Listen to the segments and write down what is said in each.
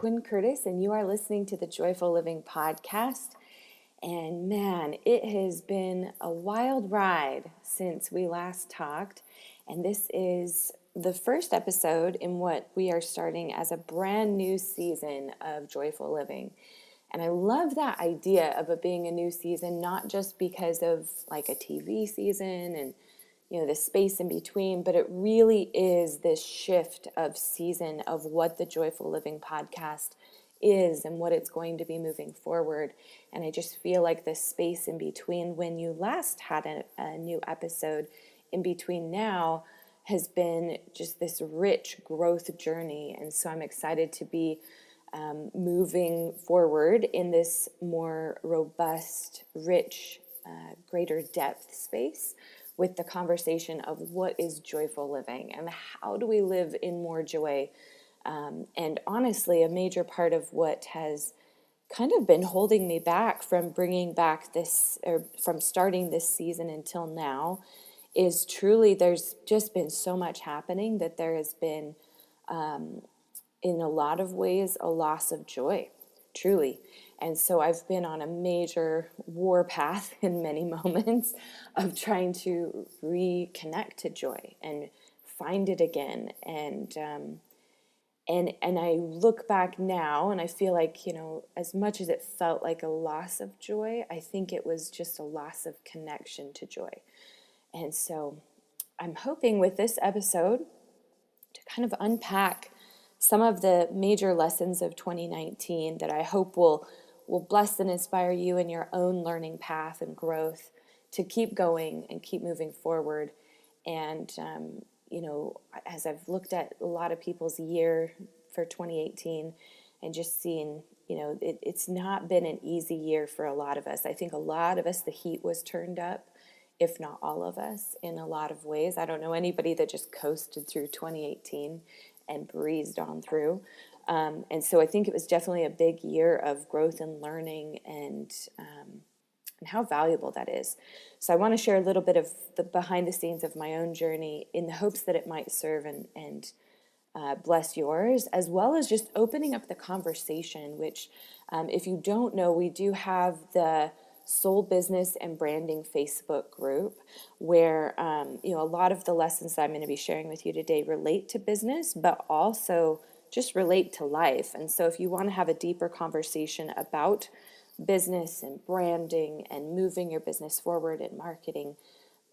Quinn Curtis, and you are listening to the Joyful Living Podcast. And man, it has been a wild ride since we last talked. And this is the first episode in what we are starting as a brand new season of Joyful Living. And I love that idea of it being a new season, not just because of like a TV season and the space in between, but it really is this shift of season of what the Joyful Living Podcast is and what it's going to be moving forward. And I just feel like the space in between when you last had a new episode in between now has been just this rich growth journey. And so I'm excited to be moving forward in this more robust, rich, greater depth space with the conversation of what is joyful living and how do we live in more joy. And honestly, a major part of what has kind of been holding me back from bringing back this, or from starting this season until now, is truly there's just been so much happening that there has been, in a lot of ways, a loss of joy, truly. And so I've been on a major war path in many moments of trying to reconnect to joy and find it again. And I look back now and I feel like, as much as it felt like a loss of joy, I think it was just a loss of connection to joy. And so I'm hoping with this episode to kind of unpack some of the major lessons of 2019 that I hope will bless and inspire you in your own learning path and growth to keep going and keep moving forward. And, as I've looked at a lot of people's year for 2018 and just seen, it's not been an easy year for a lot of us. I think a lot of us, the heat was turned up, if not all of us, in a lot of ways. I don't know anybody that just coasted through 2018 and breezed on through. And so I think it was definitely a big year of growth and learning and how valuable that is. So I want to share a little bit of the behind the scenes of my own journey in the hopes that it might serve and bless yours, as well as just opening up the conversation, which if you don't know, we do have the Soul Business and Branding Facebook group where, a lot of the lessons that I'm going to be sharing with you today relate to business, but also just relate to life. And so if you want to have a deeper conversation about business and branding and moving your business forward and marketing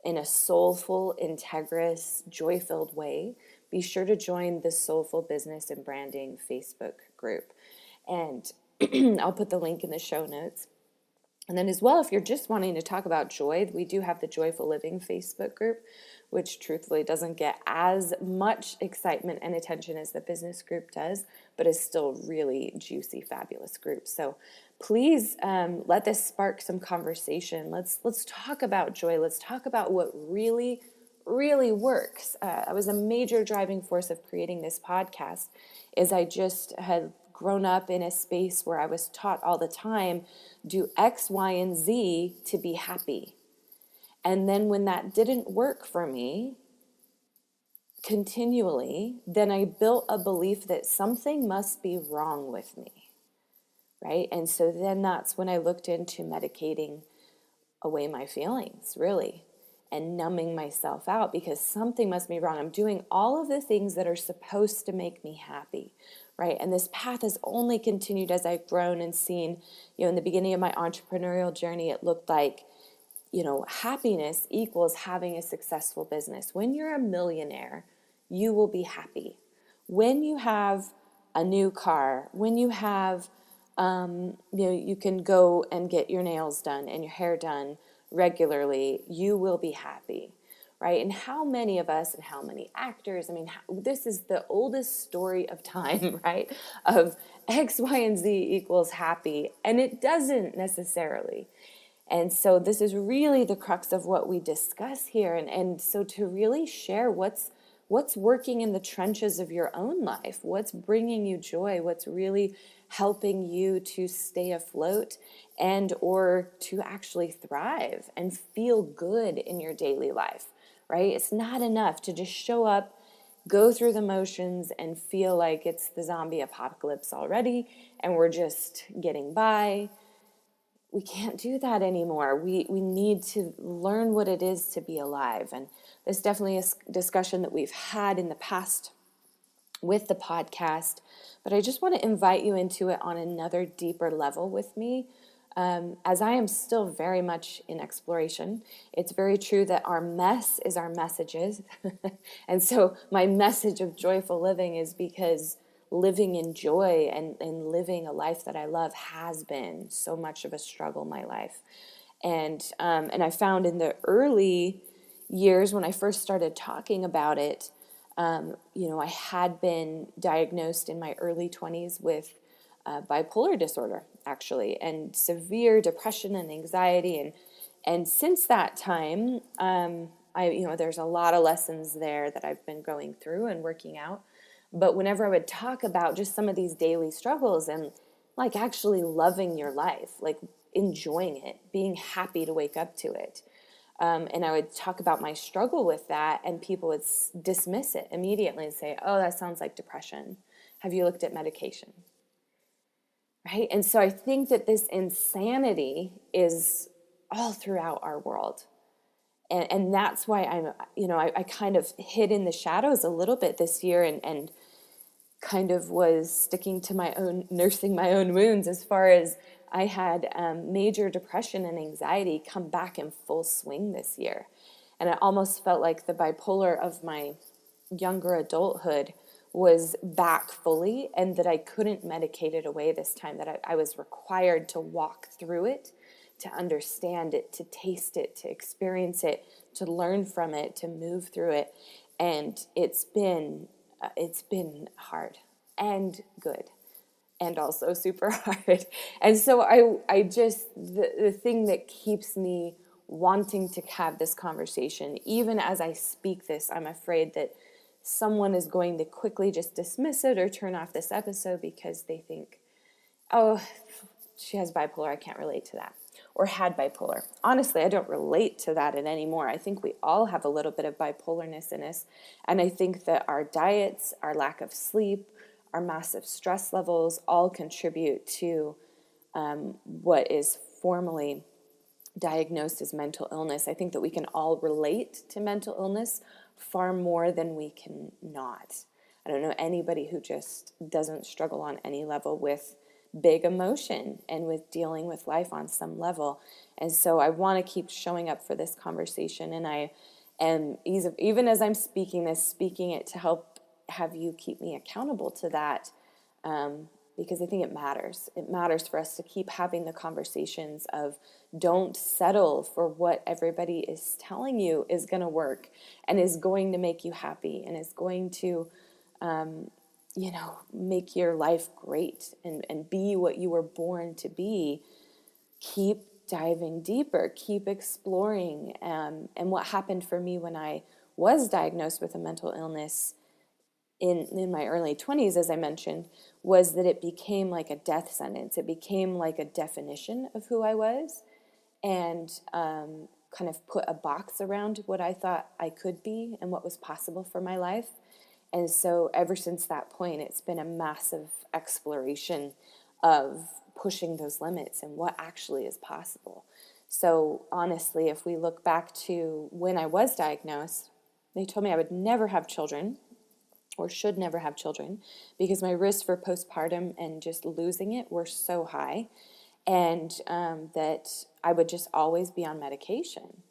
in a soulful, integrous, joy-filled way, be sure to join the Soulful Business and Branding Facebook group. And I'll put the link in the show notes. And then as well, if you're just wanting to talk about joy, we do have the Joyful Living Facebook group, which truthfully doesn't get as much excitement and attention as the business group does, but is still really juicy, fabulous group. So please let this spark some conversation. Let's talk about joy. Let's talk about what really, really works. I was a major driving force of creating this podcast is I just had grown up in a space where I was taught all the time, do X, Y, and Z to be happy. And then when that didn't work for me continually, then I built a belief that something must be wrong with me, right? And so then that's when I looked into medicating away my feelings, really, and numbing myself out because something must be wrong. I'm doing all of the things that are supposed to make me happy, right? And this path has only continued as I've grown and seen, in the beginning of my entrepreneurial journey, it looked like, happiness equals having a successful business. When you're a millionaire, you will be happy. When you have a new car, when you have, you can go and get your nails done and your hair done regularly, you will be happy, right? And how many of us and how many actors, this is the oldest story of time, right? Of X, Y, and Z equals happy. And it doesn't necessarily. And so this is really the crux of what we discuss here. And so to really share what's working in the trenches of your own life, what's bringing you joy, what's really helping you to stay afloat and or to actually thrive and feel good in your daily life, right? It's not enough to just show up, go through the motions and feel like it's the zombie apocalypse already and we're just getting by. We can't do that anymore. We need to learn what it is to be alive. And there's definitely a discussion that we've had in the past with the podcast, but I just want to invite you into it on another deeper level with me. As I am still very much in exploration, it's very true that our mess is our messages. And so my message of joyful living is because living in joy and living a life that I love has been so much of a struggle in my life. And I found in the early years when I first started talking about it, I had been diagnosed in my early 20s with bipolar disorder, actually, and severe depression and anxiety. And since that time, there's a lot of lessons there that I've been going through and working out. But whenever I would talk about just some of these daily struggles and like actually loving your life, like enjoying it, being happy to wake up to it, and I would talk about my struggle with that, and people would dismiss it immediately and say, oh, that sounds like depression. Have you looked at medication? Right? And so I think that this insanity is all throughout our world. And that's why I kind of hid in the shadows a little bit this year and kind of was sticking to nursing my own wounds as far as I had major depression and anxiety come back in full swing this year. And it almost felt like the bipolar of my younger adulthood was back fully, and that I couldn't medicate it away this time, that I was required to walk through it, to understand it, to taste it, to experience it, to learn from it, to move through it. And it's been hard and good, and also super hard. And so I just, the thing that keeps me wanting to have this conversation, even as I speak this, I'm afraid that someone is going to quickly just dismiss it or turn off this episode because they think, oh, she has bipolar, I can't relate to that. Or had bipolar. Honestly, I don't relate to that anymore. I think we all have a little bit of bipolarness in us. And I think that our diets, our lack of sleep, our massive stress levels all contribute to what is formally diagnosed as mental illness. I think that we can all relate to mental illness far more than we can not. I don't know anybody who just doesn't struggle on any level with big emotion and with dealing with life on some level. And so I want to keep showing up for this conversation. And I am, even as I'm speaking it to help have you keep me accountable to that, because I think it matters. It matters for us to keep having the conversations of don't settle for what everybody is telling you is going to work and is going to make you happy and is going to make your life great and be what you were born to be. Keep diving deeper, keep exploring. And what happened for me when I was diagnosed with a mental illness in my early 20s, as I mentioned, was that it became like a death sentence. It became like a definition of who I was, and kind of put a box around what I thought I could be and what was possible for my life. And so ever since that point, it's been a massive exploration of pushing those limits and what actually is possible. So honestly, if we look back to when I was diagnosed, they told me I would never have children or should never have children because my risks for postpartum and just losing it were so high, and that I would just always be on medication.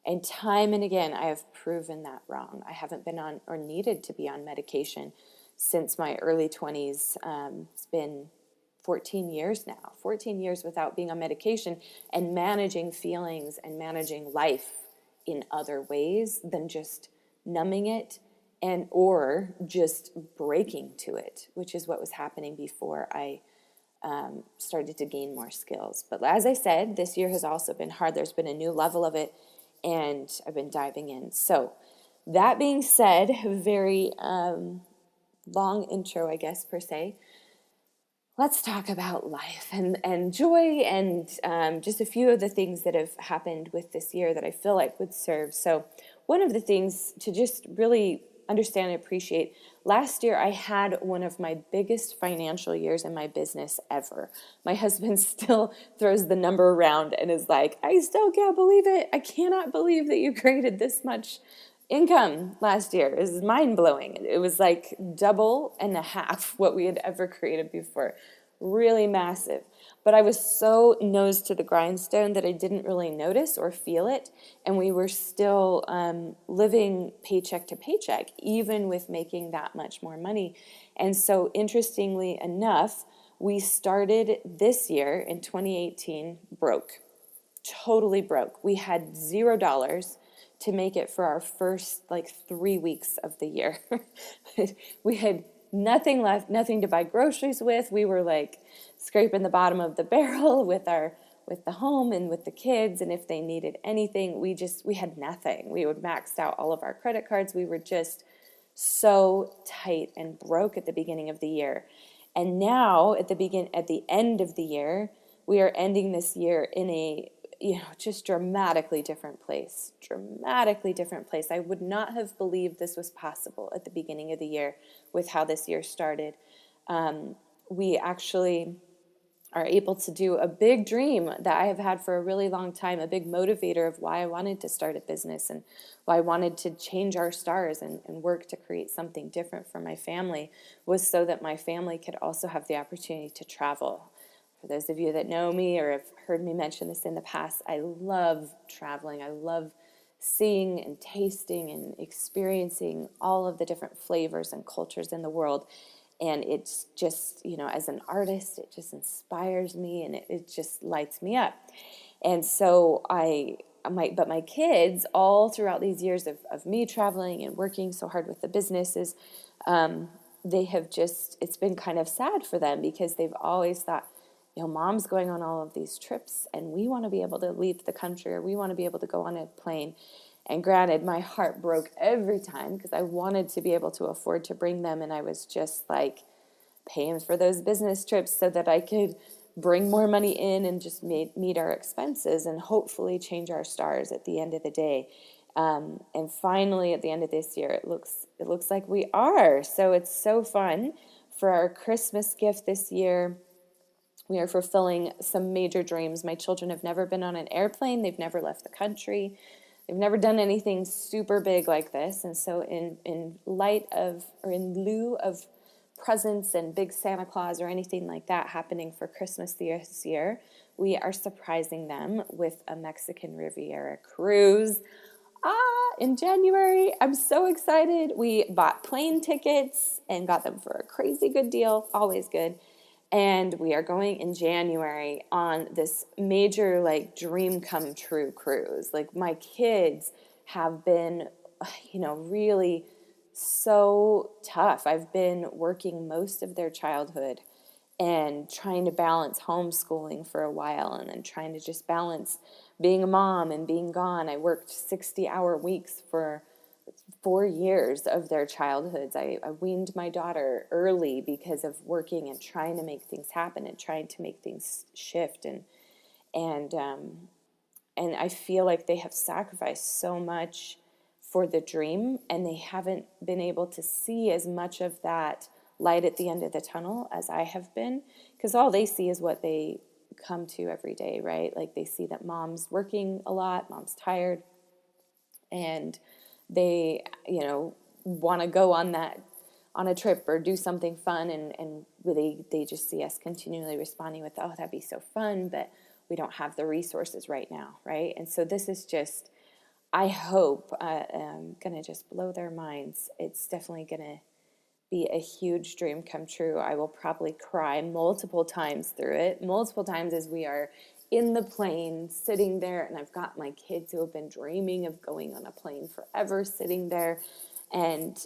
And time and again, I have proven that wrong. I haven't been on or needed to be on medication since my early 20s. It's been 14 years now, 14 years without being on medication and managing feelings and managing life in other ways than just numbing it and or just breaking to it, which is what was happening before I started to gain more skills. But as I said, this year has also been hard. There's been a new level of it, and I've been diving in. So that being said, very long intro, I guess, per se. Let's talk about life and joy and just a few of the things that have happened with this year that I feel like would serve. So one of the things to just really understand and appreciate. Last year, I had one of my biggest financial years in my business ever. My husband still throws the number around and is like, I still can't believe it. I cannot believe that you created this much income last year. It was mind-blowing. It was like double and a half what we had ever created before. Really massive. But I was so nose to the grindstone that I didn't really notice or feel it. And we were still living paycheck to paycheck, even with making that much more money. And so interestingly enough, we started this year in 2018 broke, totally broke. We had $0 to make it for our first 3 weeks of the year. We had nothing left, nothing to buy groceries with. We were like scraping the bottom of the barrel with the home and with the kids, and if they needed anything, we had nothing. We would maxed out all of our credit cards. We were just so tight and broke at the beginning of the year. And now at the end of the year, we are ending this year in a just dramatically different place. I would not have believed this was possible at the beginning of the year with how this year started. We actually are able to do a big dream that I have had for a really long time, a big motivator of why I wanted to start a business and why I wanted to change our stars and work to create something different for my family, was so that my family could also have the opportunity to travel. For those of you that know me or have heard me mention this in the past, I love traveling. I love seeing and tasting and experiencing all of the different flavors and cultures in the world. And it's just, as an artist, it just inspires me and it just lights me up. And so but my kids, all throughout these years of me traveling and working so hard with the businesses, they have it's been kind of sad for them because they've always thought, mom's going on all of these trips and we want to be able to leave the country, or we want to be able to go on a plane. And granted, my heart broke every time because I wanted to be able to afford to bring them, and I was just like paying for those business trips so that I could bring more money in and just meet our expenses and hopefully change our stars at the end of the day. And finally, at the end of this year, it looks like we are. So it's so fun. For our Christmas gift this year, we are fulfilling some major dreams. My children have never been on an airplane. They've never left the country. They've never done anything super big like this. And so in lieu of presents and big Santa Claus or anything like that happening for Christmas this year, we are surprising them with a Mexican Riviera cruise. In January. I'm so excited. We bought plane tickets and got them for a crazy good deal. Always good. And we are going in January on this major dream come true cruise. My kids have been, really so tough. I've been working most of their childhood and trying to balance homeschooling for a while and then trying to just balance being a mom and being gone. I worked 60-hour weeks for 4 years of their childhoods. I weaned my daughter early because of working and trying to make things happen and trying to make things shift. And I feel like they have sacrificed so much for the dream, and they haven't been able to see as much of that light at the end of the tunnel as I have been, because all they see is what they come to every day, right? They see that mom's working a lot, mom's tired, and they, want to go on a trip or do something fun, and they just see us continually responding with, oh, that'd be so fun, but we don't have the resources right now, right? And so this is just, I hope, going to just blow their minds. It's definitely going to be a huge dream come true. I will probably cry multiple times through it, multiple times as we are in the plane, sitting there, and I've got my kids who have been dreaming of going on a plane forever sitting there, and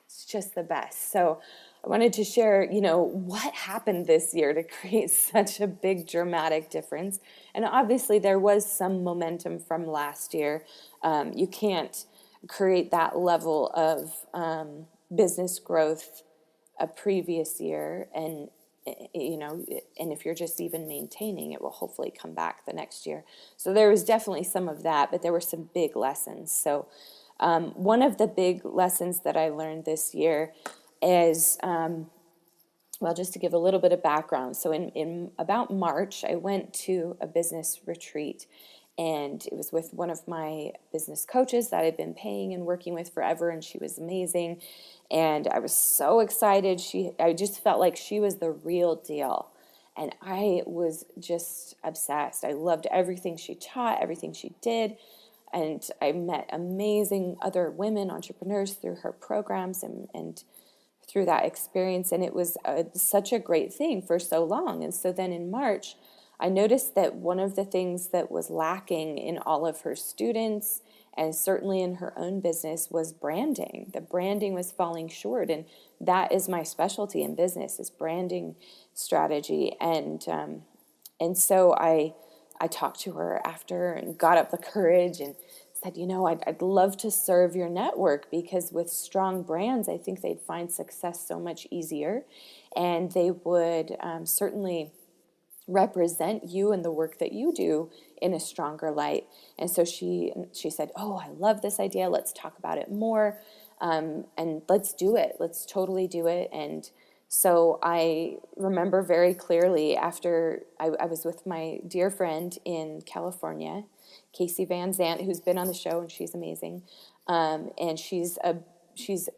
it's just the best. So I wanted to share, what happened this year to create such a big dramatic difference. And obviously there was some momentum from last year. You can't create that level of business growth a previous year, and if you're just even maintaining, it will hopefully come back the next year. So there was definitely some of that, but there were some big lessons. So One of the big lessons that I learned this year is, well, just to give a little bit of background. So in about March, I went to a business retreat, and it was with one of my business coaches that I've been paying and working with forever, and she was amazing. And I was so excited. I just felt like she was the real deal. And I was just obsessed. I loved everything she taught, everything she did. And I met amazing other women entrepreneurs through her programs and through that experience. And it was such a great thing for so long. And so then in March, I noticed that one of the things that was lacking in all of her students and certainly in her own business was branding. The branding was falling short, and that is my specialty in business, is branding strategy. And so I talked to her after and got up the courage and said, I'd love to serve your network, because with strong brands, I think they'd find success so much easier, and they would certainly represent you and the work that you do in a stronger light. And so she said, oh, I love this idea. Let's talk about it more. And let's do it. Let's totally do it. And so I remember very clearly after I was with my dear friend in California, Casey Van Zant, who's been on the show, and she's amazing. And she's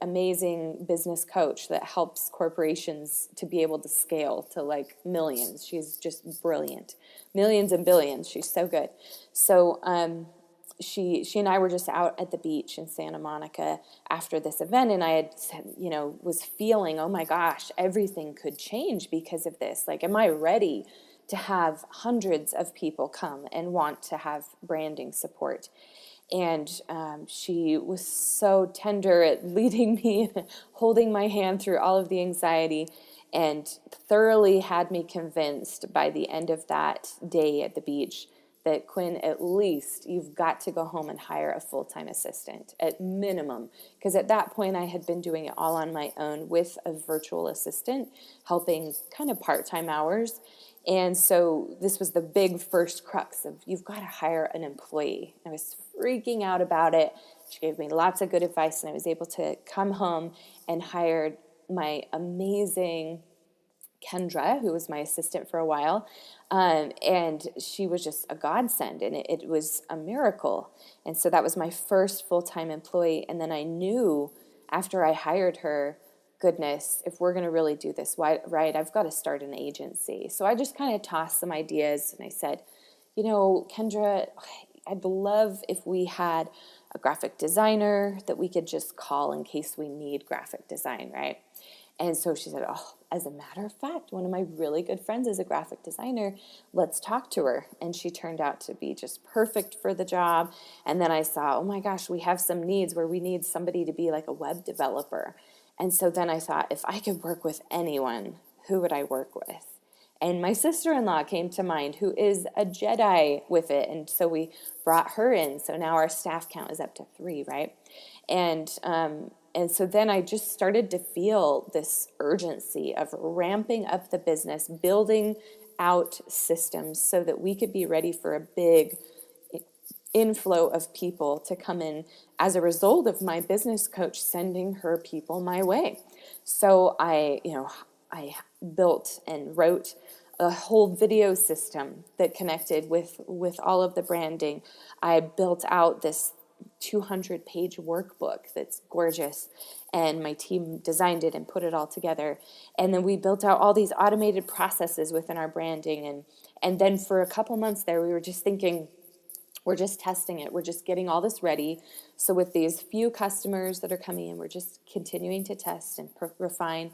amazing business coach that helps corporations to be able to scale to like millions. She's just brilliant. Millions and billions. She's so good. So she and I were just out at the beach in Santa Monica after this event, and I had said, was feeling, oh my gosh, everything could change because of this. Like, am I ready to have hundreds of people come and want to have branding support? And she was so tender at leading me, holding my hand through all of the anxiety, and thoroughly had me convinced by the end of that day at the beach that, Quinn, at least you've got to go home and hire a full-time assistant at minimum. Because at that point I had been doing it all on my own with a virtual assistant, helping kind of part-time hours. And so this was the big first crux of, you've got to hire an employee. I was freaking out about it. She gave me lots of good advice, and I was able to come home and hired my amazing Kendra, who was my assistant for a while. And she was just a godsend, and it was a miracle. And so that was my first full-time employee. And then I knew after I hired her, goodness, if we're going to really do this right, I've got to start an agency. So I just kind of tossed some ideas, and I said, Kendra, I'd love if we had a graphic designer that we could just call in case we need graphic design, right? And so she said, oh, as a matter of fact, one of my really good friends is a graphic designer. Let's talk to her. And she turned out to be just perfect for the job. And then I saw, oh my gosh, we have some needs where we need somebody to be like a web developer. And so then I thought, if I could work with anyone, who would I work with? And my sister-in-law came to mind, who is a Jedi with it. And so we brought her in. So now our staff count is up to 3, right? And so then I just started to feel this urgency of ramping up the business, building out systems so that we could be ready for a big inflow of people to come in as a result of my business coach sending her people my way. So I built and wrote a whole video system that connected with all of the branding. I built out this 200-page workbook that's gorgeous, and my team designed it and put it all together. And then we built out all these automated processes within our branding. And then for a couple months there, we were just thinking, we're just testing it. We're just getting all this ready. So with these few customers that are coming in, we're just continuing to test and refine.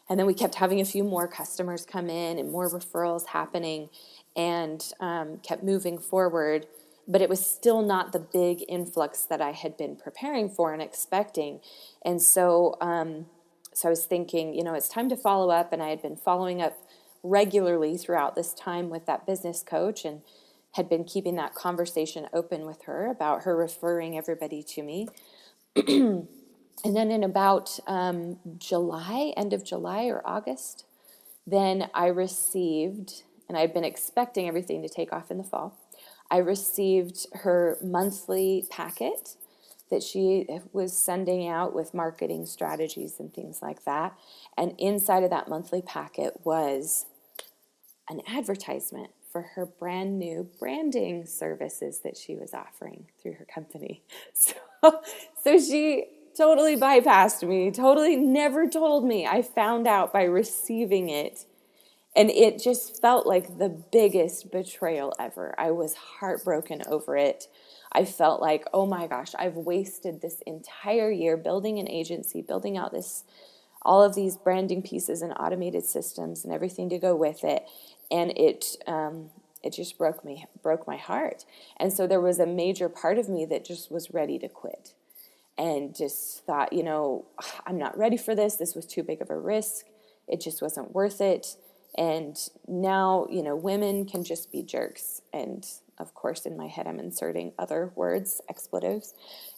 And then we kept having a few more customers come in and more referrals happening, and kept moving forward. But it was still not the big influx that I had been preparing for and expecting. And so I was thinking, it's time to follow up. And I had been following up regularly throughout this time with that business coach, and had been keeping that conversation open with her about her referring everybody to me. And then in about July, end of July or August, then I received, and I'd been expecting everything to take off in the fall, I received her monthly packet that she was sending out with marketing strategies and things like that. And inside of that monthly packet was an advertisement for her brand new branding services that she was offering through her company. So she totally bypassed me, totally never told me. I found out by receiving it. And it just felt like the biggest betrayal ever. I was heartbroken over it. I felt like, oh my gosh, I've wasted this entire year building an agency, building out all of these branding pieces and automated systems and everything to go with it. And it just broke my heart. And so there was a major part of me that just was ready to quit and just thought, I'm not ready for this. This was too big of a risk. It just wasn't worth it. And now, women can just be jerks. And of course, in my head, I'm inserting other words, expletives.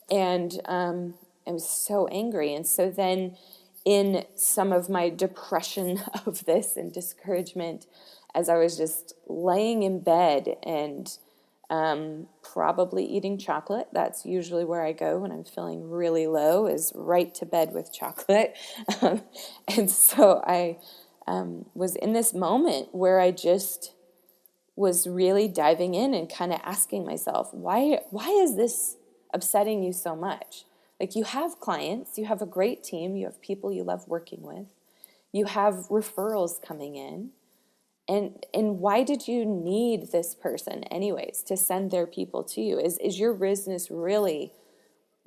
And I was so angry. And so then in some of my depression of this and discouragement, as I was just laying in bed and probably eating chocolate. That's usually where I go when I'm feeling really low, is right to bed with chocolate. And so I was in this moment where I just was really diving in and kind of asking myself, why is this upsetting you so much? Like, you have clients, you have a great team, you have people you love working with, you have referrals coming in. And why did you need this person anyways to send their people to you? Is your business really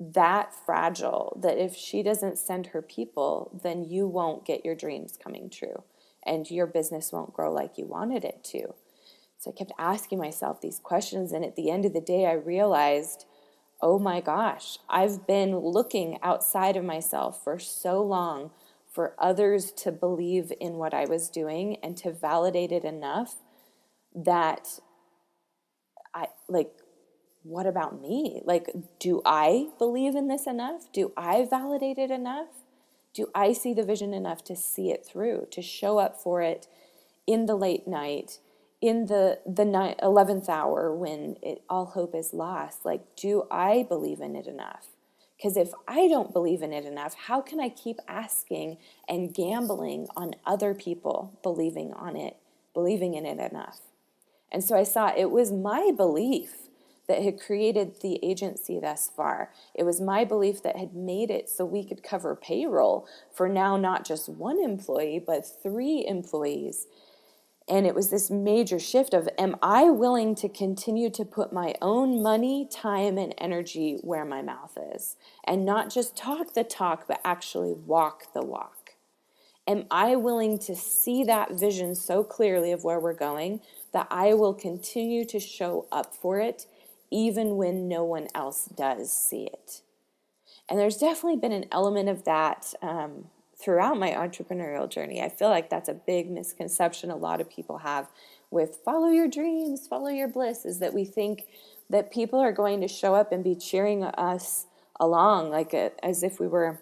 that fragile that if she doesn't send her people, then you won't get your dreams coming true and your business won't grow like you wanted it to? So I kept asking myself these questions, and at the end of the day, I realized, oh my gosh, I've been looking outside of myself for so long for others to believe in what I was doing and to validate it enough that what about me? Like, do I believe in this enough? Do I validate it enough? Do I see the vision enough to see it through, to show up for it in the late night, in the 11th hour when all hope is lost? Like, do I believe in it enough? Because if I don't believe in it enough, how can I keep asking and gambling on other people believing in it enough? And so I saw it was my belief that had created the agency thus far. It was my belief that had made it so we could cover payroll for now not just one employee, but 3 employees. And it was this major shift of, am I willing to continue to put my own money, time, and energy where my mouth is? And not just talk the talk, but actually walk the walk. Am I willing to see that vision so clearly of where we're going that I will continue to show up for it even when no one else does see it? And there's definitely been an element of that throughout my entrepreneurial journey. I feel like that's a big misconception a lot of people have with follow your dreams, follow your bliss, is that we think that people are going to show up and be cheering us along as if we were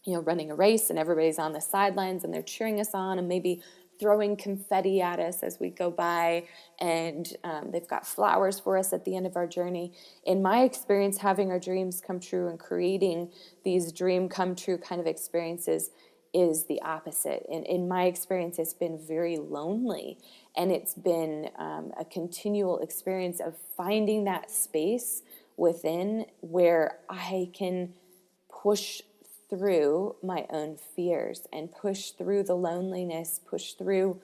running a race and everybody's on the sidelines and they're cheering us on and maybe throwing confetti at us as we go by, and they've got flowers for us at the end of our journey. In my experience, having our dreams come true and creating these dream come true kind of experiences is the opposite. In my experience, it's been very lonely, and it's been a continual experience of finding that space within where I can push through my own fears and push through the loneliness, push through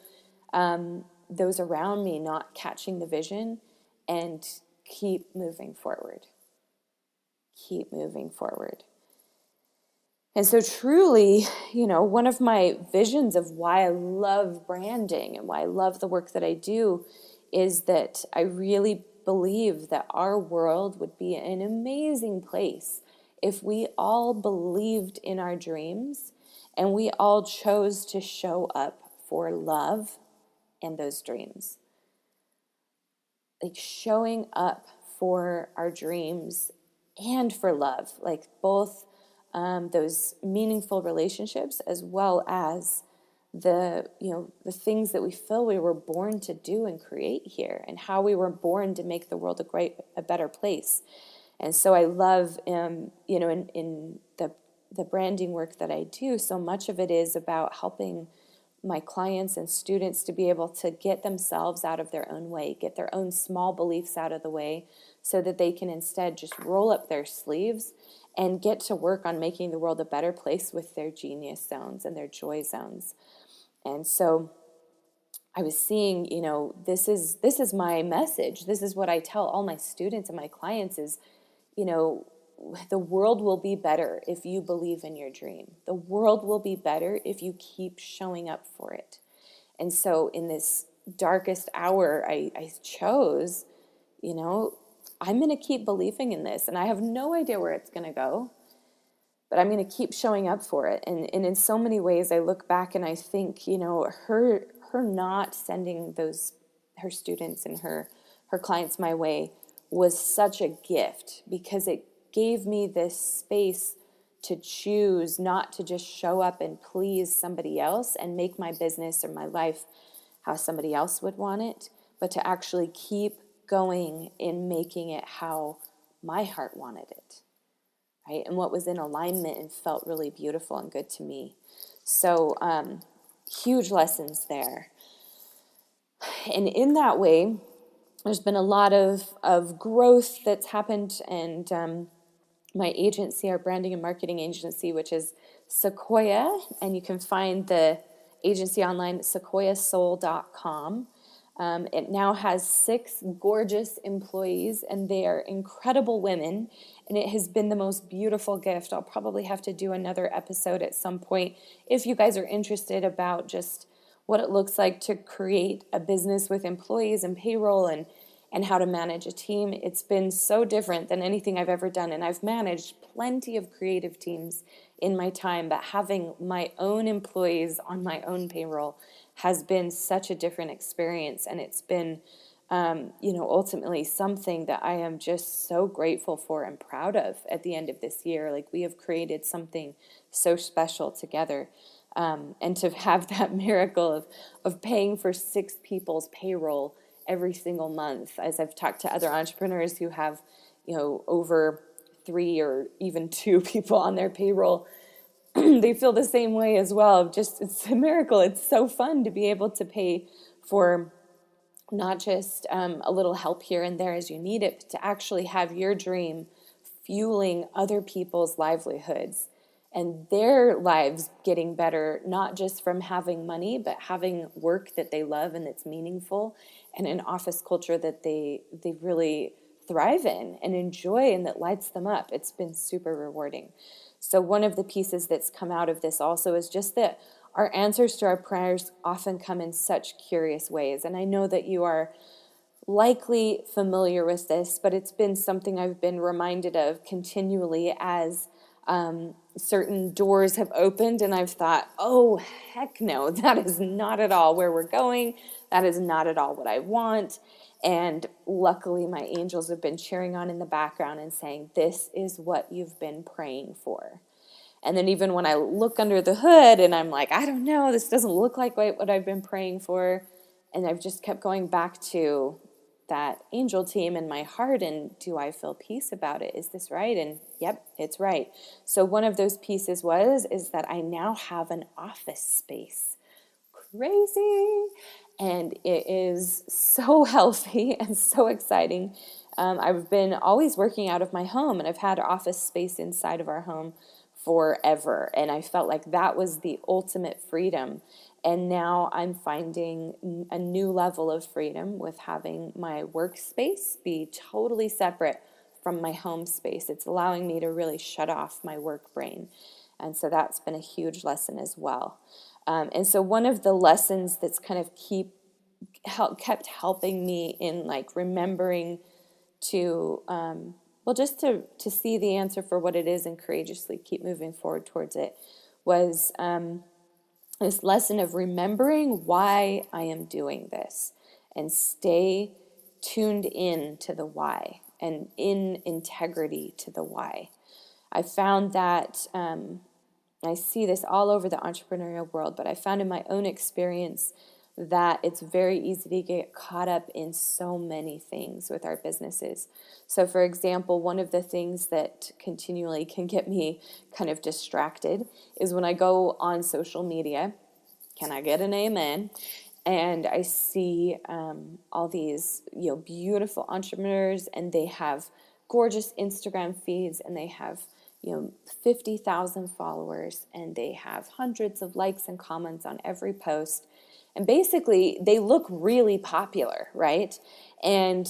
those around me not catching the vision, and keep moving forward. Keep moving forward. And so truly, one of my visions of why I love branding and why I love the work that I do is that I really believe that our world would be an amazing place if we all believed in our dreams and we all chose to show up for love and those dreams. Like, showing up for our dreams and for love, like both those meaningful relationships as well as the things that we feel we were born to do and create here, and how we were born to make the world a better place. And so I love, in the branding work that I do, so much of it is about helping my clients and students to be able to get themselves out of their own way, get their own small beliefs out of the way, so that they can instead just roll up their sleeves and get to work on making the world a better place with their genius zones and their joy zones. And so I was seeing, this is my message. This is what I tell all my students and my clients is, the world will be better if you believe in your dream. The world will be better if you keep showing up for it. And so in this darkest hour, I chose, I'm going to keep believing in this. And I have no idea where it's going to go, but I'm going to keep showing up for it. And in so many ways, I look back and I think, her not sending her students and her clients my way was such a gift, because it gave me this space to choose not to just show up and please somebody else and make my business or my life how somebody else would want it, but to actually keep going in making it how my heart wanted it, right? And what was in alignment and felt really beautiful and good to me. So huge lessons there. And in that way, there's been a lot of growth that's happened, and my agency, our branding and marketing agency, which is Sequoia, and you can find the agency online at sequoiasoul.com. It now has 6 gorgeous employees, and they are incredible women, and it has been the most beautiful gift. I'll probably have to do another episode at some point if you guys are interested about just what it looks like to create a business with employees and payroll and how to manage a team. It's been so different than anything I've ever done, and I've managed plenty of creative teams in my time, but having my own employees on my own payroll has been such a different experience, and it's been, ultimately something that I am just so grateful for and proud of at the end of this year. Like, we have created something so special together. And to have that miracle of paying for 6 people's payroll every single month, as I've talked to other entrepreneurs who have, over 3 or even 2 people on their payroll, they feel the same way as well. It's a miracle. It's so fun to be able to pay for not just a little help here and there as you need it, but to actually have your dream fueling other people's livelihoods and their lives getting better, not just from having money, but having work that they love and that's meaningful, and an office culture that they really thrive in and enjoy and that lights them up. It's been super rewarding. So one of the pieces that's come out of this also is just that our answers to our prayers often come in such curious ways. And I know that you are likely familiar with this, but it's been something I've been reminded of continually as certain doors have opened, and I've thought, oh, heck no, that is not at all where we're going. That is not at all what I want. And luckily, my angels have been cheering on in the background and saying, this is what you've been praying for. And then even when I look under the hood and I'm like, I don't know, this doesn't look like what I've been praying for. And I've just kept going back to that angel team in my heart, and do I feel peace about it? Is this right? And yep, it's right. So one of those pieces is that I now have an office space. Crazy. And it is so healthy and so exciting. I've been always working out of my home, and I've had office space inside of our home forever. And I felt like that was the ultimate freedom. And now I'm finding a new level of freedom with having my workspace be totally separate from my home space. It's allowing me to really shut off my work brain. And so that's been a huge lesson as well. And so one of the lessons that's kind of kept helping me in like remembering to, just to see the answer for what it is and courageously keep moving forward towards it was this lesson of remembering why I am doing this and stay tuned in to the why and in integrity to the why. I found that I see this all over the entrepreneurial world, but I found in my own experience that it's very easy to get caught up in so many things with our businesses. So for example, one of the things that continually can get me kind of distracted is when I go on social media. Can I get an amen? And I see all these, beautiful entrepreneurs, and they have gorgeous Instagram feeds, and they have, 50,000 followers, and they have hundreds of likes and comments on every post. And basically, they look really popular, right? And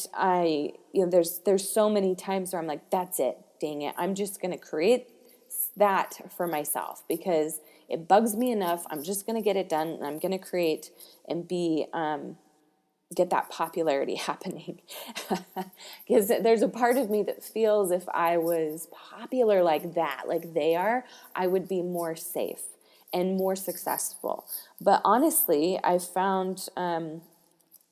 there's so many times where I'm like, that's it, dang it, I'm just going to create that for myself because it bugs me enough. I'm just going to get it done, and I'm going to create and get that popularity happening. Because there's a part of me that feels if I was popular like that, like they are, I would be more safe and more successful. But honestly, I found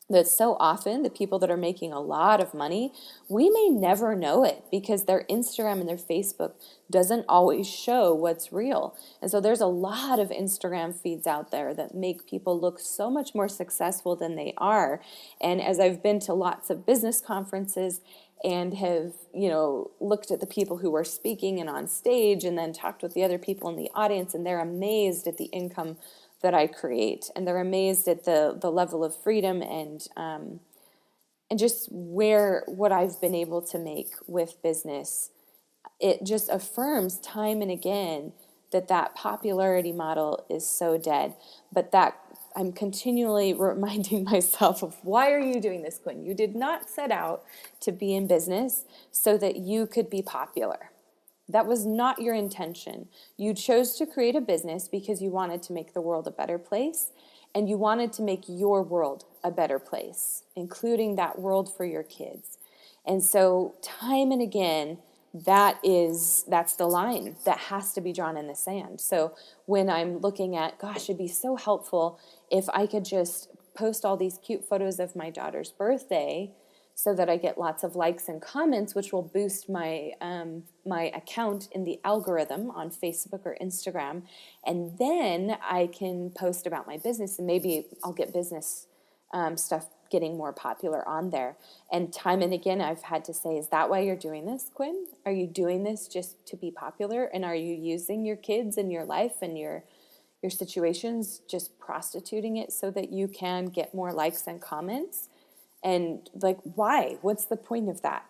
that so often the people that are making a lot of money, we may never know it because their Instagram and their Facebook doesn't always show what's real. And so there's a lot of Instagram feeds out there that make people look so much more successful than they are. And as I've been to lots of business conferences and have, looked at the people who are speaking and on stage and then talked with the other people in the audience, and they're amazed at the income that I create, and they're amazed at the level of freedom and just what I've been able to make with business. It just affirms time and again that popularity model is so dead, but that I'm continually reminding myself of, why are you doing this, Quinn? You did not set out to be in business so that you could be popular. That was not your intention. You chose to create a business because you wanted to make the world a better place, and you wanted to make your world a better place, including that world for your kids. And so time and again, that's the line that has to be drawn in the sand. So when I'm looking at, gosh, it'd be so helpful if I could just post all these cute photos of my daughter's birthday so that I get lots of likes and comments, which will boost my my account in the algorithm on Facebook or Instagram. And then I can post about my business, and maybe I'll get business stuff getting more popular on there. And time and again, I've had to say, is that why you're doing this, Quinn? Are you doing this just to be popular? And are you using your kids and your life and your situations, just prostituting it so that you can get more likes and comments? And like, why? What's the point of that?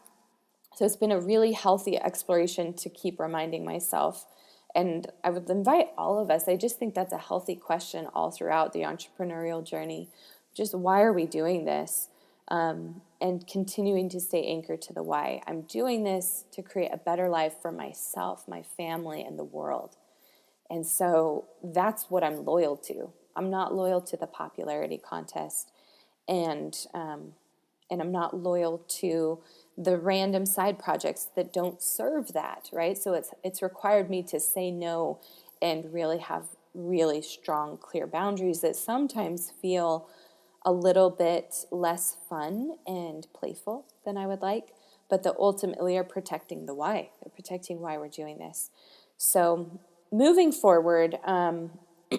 So it's been a really healthy exploration to keep reminding myself. And I would invite all of us, I just think that's a healthy question all throughout the entrepreneurial journey. Just why are we doing this? And continuing to stay anchored to the why. I'm doing this to create a better life for myself, my family, and the world. And so that's what I'm loyal to. I'm not loyal to the popularity contest. And I'm not loyal to the random side projects that don't serve that, right? So it's required me to say no and really have really strong, clear boundaries that sometimes feel a little bit less fun and playful than I would like, but that ultimately are protecting the why. They're protecting why we're doing this. So moving forward,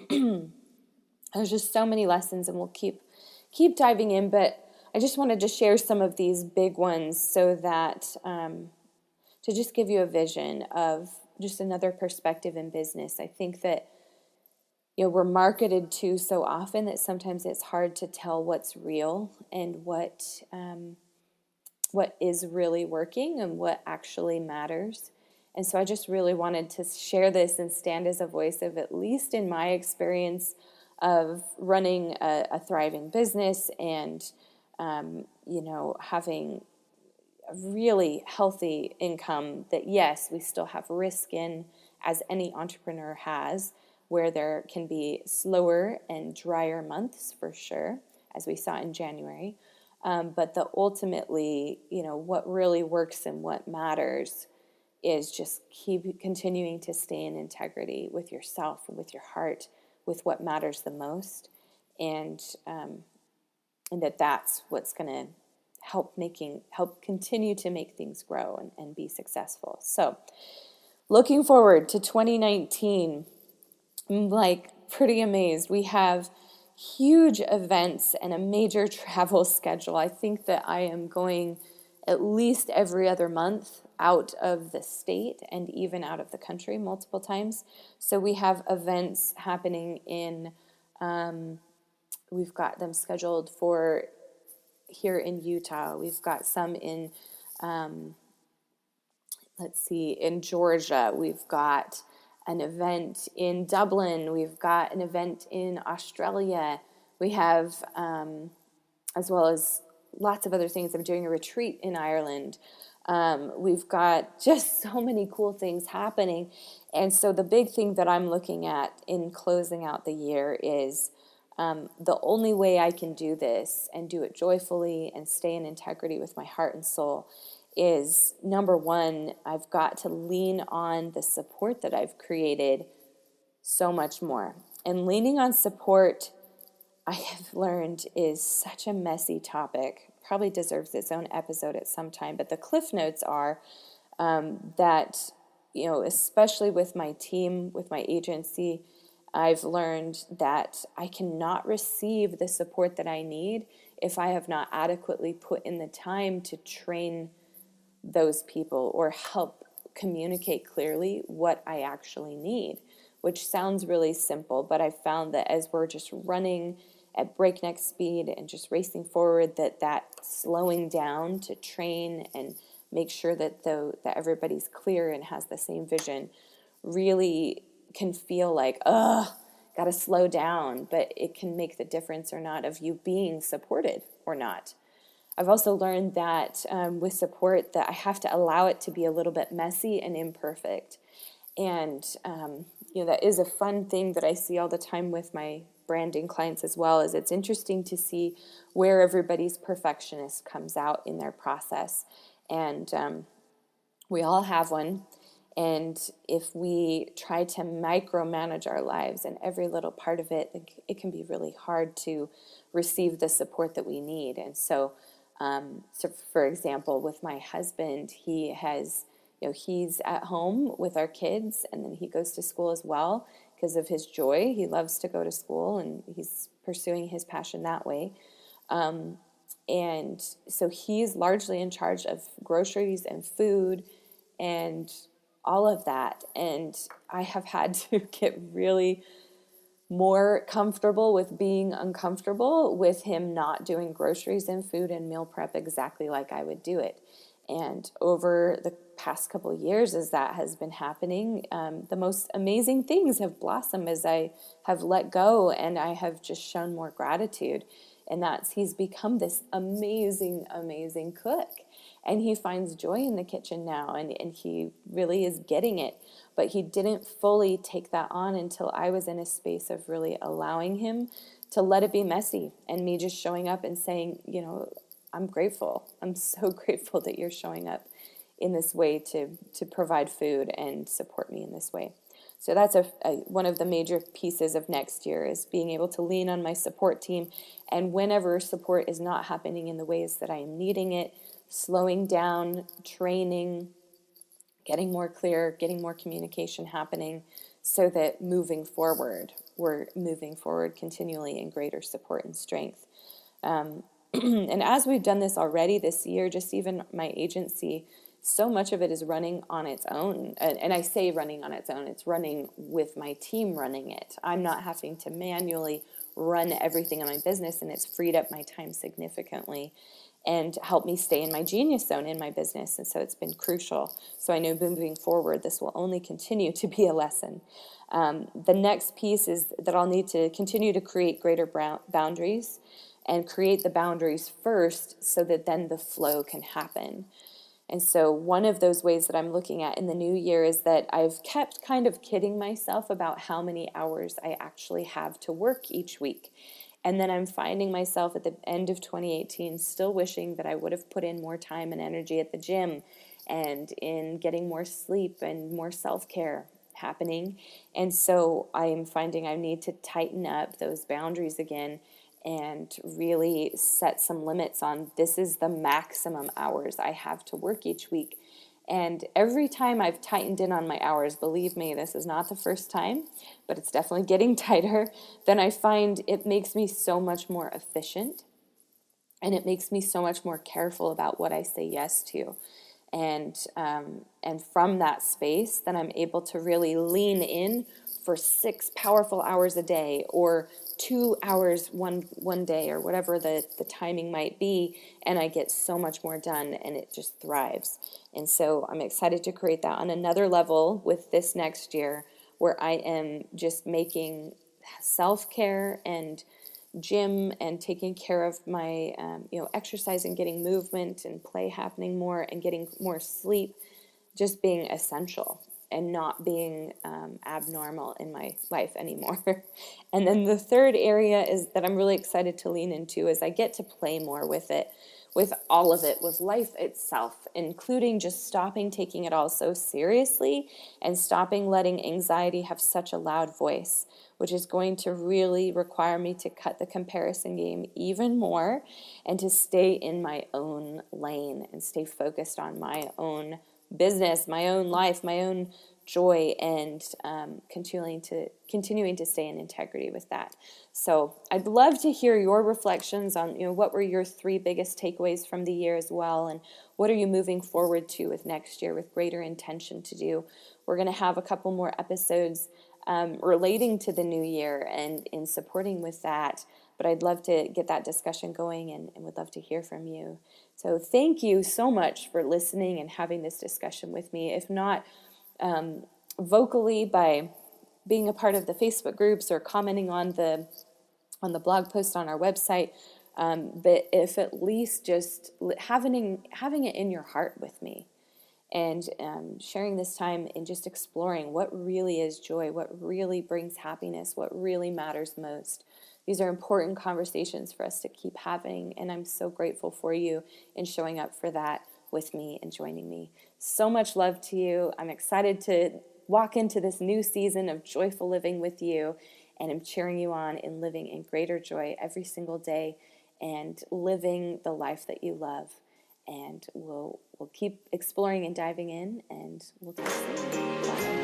there's just so many lessons, and we'll keep diving in, but I just wanted to share some of these big ones so that to just give you a vision of just another perspective in business. I think that we're marketed to so often that sometimes it's hard to tell what's real and what is really working and what actually matters. And so I just really wanted to share this and stand as a voice of, at least in my experience of running a thriving business and having a really healthy income that, yes, we still have risk in, as any entrepreneur has, where there can be slower and drier months for sure, as we saw in January. But ultimately, what really works and what matters is just keep continuing to stay in integrity with yourself and with your heart, with what matters the most, and that's what's going to help continue to make things grow and be successful. So looking forward to 2019, I'm pretty amazed. We have, huge events and a major travel schedule. I think that I am going at least every other month out of the state and even out of the country multiple times. So we have events happening we've got them scheduled for here in Utah. We've got some in, in Georgia. We've got an event in Dublin. We've got an event in Australia. We have, as well as lots of other things. I'm doing a retreat in Ireland. We've got just so many cool things happening. And so the big thing that I'm looking at in closing out the year is the only way I can do this and do it joyfully and stay in integrity with my heart and soul is, number one, I've got to lean on the support that I've created so much more. And leaning on support, I have learned, is such a messy topic. Probably deserves its own episode at some time. But the cliff notes are that, especially with my team, with my agency, I've learned that I cannot receive the support that I need if I have not adequately put in the time to train those people or help communicate clearly what I actually need, which sounds really simple, but I found that as we're just running at breakneck speed and just racing forward, that slowing down to train and make sure that everybody's clear and has the same vision really can feel like, got to slow down, but it can make the difference or not of you being supported or not. I've also learned that with support that I have to allow it to be a little bit messy and imperfect. And, that is a fun thing that I see all the time with my branding clients as well, is it's interesting to see where everybody's perfectionist comes out in their process. And we all have one. And if we try to micromanage our lives and every little part of it, it can be really hard to receive the support that we need. And so for example, with my husband, he has, he's at home with our kids, and then he goes to school as well because of his joy. He loves to go to school, and he's pursuing his passion that way. And so he's largely in charge of groceries and food and all of that. And I have had to get really more comfortable with being uncomfortable with him not doing groceries and food and meal prep exactly like I would do it. And over the past couple of years, as that has been happening, the most amazing things have blossomed as I have let go and I have just shown more gratitude. And he's become this amazing, amazing cook. And he finds joy in the kitchen now, and he really is getting it. But he didn't fully take that on until I was in a space of really allowing him to let it be messy, and me just showing up and saying, I'm grateful. I'm so grateful that you're showing up in this way to provide food and support me in this way. So that's one of the major pieces of next year, is being able to lean on my support team. And whenever support is not happening in the ways that I am needing it, slowing down, training, getting more clear, getting more communication happening, so that moving forward, we're moving forward continually in greater support and strength. And as we've done this already this year, just even my agency, so much of it is running on its own. And I say running on its own, it's running with my team running it. I'm not having to manually run everything in my business, and it's freed up my time significantly and helped me stay in my genius zone in my business. And so it's been crucial. So I know moving forward, this will only continue to be a lesson. The next piece is that I'll need to continue to create greater boundaries, and create the boundaries first so that then the flow can happen. And so one of those ways that I'm looking at in the new year is that I've kept kind of kidding myself about how many hours I actually have to work each week. And then I'm finding myself at the end of 2018 still wishing that I would have put in more time and energy at the gym and in getting more sleep and more self-care happening. And so I am finding I need to tighten up those boundaries again and really set some limits on, this is the maximum hours I have to work each week. And every time I've tightened in on my hours, believe me, this is not the first time, but it's definitely getting tighter, then I find it makes me so much more efficient, and it makes me so much more careful about what I say yes to. And from that space, then I'm able to really lean in for 6 powerful hours a day, or 2 hours one day, or whatever the timing might be, and I get so much more done, and it just thrives. And so I'm excited to create that on another level with this next year, where I am just making self-care and gym and taking care of my exercise and getting movement and play happening more and getting more sleep just being essential and not being abnormal in my life anymore. And then the third area is that I'm really excited to lean into is I get to play more with it, with all of it, with life itself, including just stopping taking it all so seriously and stopping letting anxiety have such a loud voice, which is going to really require me to cut the comparison game even more and to stay in my own lane and stay focused on my own business, my own life, my own joy, and continuing to stay in integrity with that. So I'd love to hear your reflections on what were your 3 biggest takeaways from the year as well, and what are you moving forward to with next year with greater intention to do. We're going to have a couple more episodes relating to the new year and in supporting with that. But I'd love to get that discussion going and would love to hear from you. So thank you so much for listening and having this discussion with me. If not vocally by being a part of the Facebook groups or commenting on the blog post on our website, but if at least just having it in your heart with me. And sharing this time and just exploring what really is joy, what really brings happiness, what really matters most. These are important conversations for us to keep having, and I'm so grateful for you in showing up for that with me and joining me. So much love to you. I'm excited to walk into this new season of joyful living with you, and I'm cheering you on in living in greater joy every single day and living the life that you love. And we'll keep exploring and diving in, and we'll talk soon. Bye.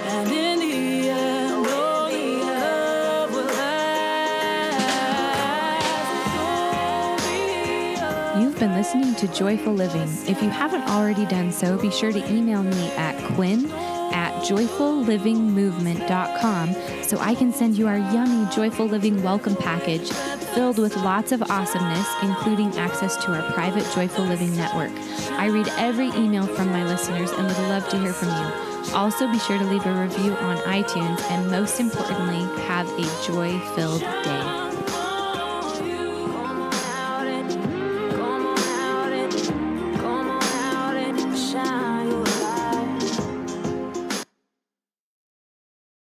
And in the end, only love will last. You've been listening to Joyful Living. If you haven't already done so, be sure to email me at quinn@joyfullivingmovement.com so I can send you our yummy Joyful Living welcome package filled with lots of awesomeness, including access to our private Joyful Living network. I read every email from my listeners and would love to hear from you. Also, be sure to leave a review on iTunes, and most importantly, have a joy-filled day.